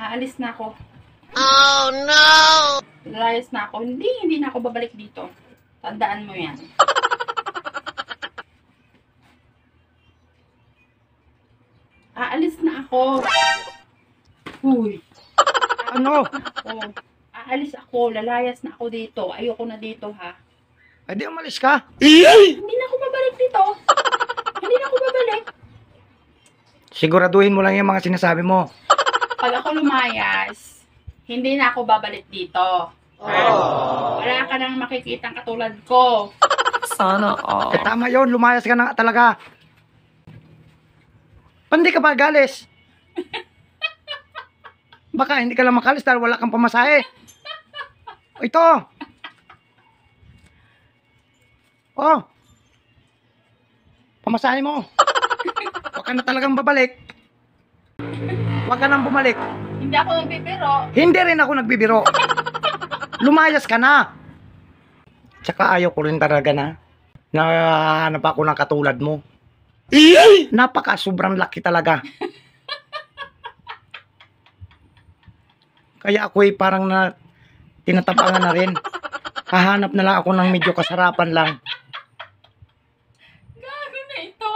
Aalis na ako. Oh no! Layas na ako. Hindi na ako babalik dito. Tandaan mo yan. Aalis na ako. Uy. Ano? Oh, aalis ako. Lalayas na ako dito. Ayoko na dito, ha? Ay, di umalis ka? Hindi na ako babalik dito. Hindi na ako babalik. Siguraduhin mo lang yung mga sinasabi mo. Pag ako lumayas, hindi na ako babalik dito. Wala ka nang makikitang katulad ko. Sana all. Eh, tama yun, lumayas ka na talaga. Pandi ka pa galis. Baka hindi ka lang makalis dahil wala kang pamasahe. Ito. Oh. Pamasahe mo. Huwag ka na talagang babalik. Huwag ka nang bumalik. Hindi ako nagbibiro. Hindi rin ako nagbibiro. Lumayas ka na. Tsaka ayaw ko rin talaga na nahanap ako ng katulad mo. Napaka sobrang laki talaga. Kaya ako parang tinatapangan na rin. Hahanap na lang ako ng medyo kasarapan lang. Gago na ito.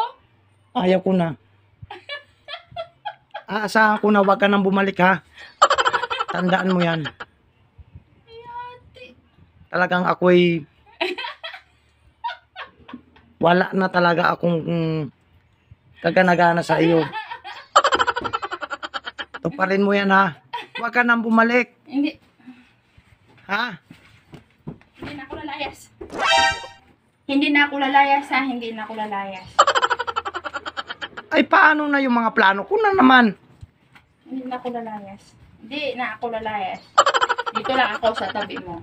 Ayaw ko na. Aasahan ko na wag ka nang bumalik ha. Tandaan mo yan. Talagang ako'y wala na talaga akong kaganagana sa iyo. Tuparin mo yan ha. Huwag ka nang bumalik. Hindi. Ha? Hindi na ako lalayas. Hindi na ako lalayas, ha? Hindi na ako lalayas. Ay paano na yung mga plano ko na naman? Hindi na ako lalayas. Hindi na ako lalayas. Dito lang ako sa tabi mo.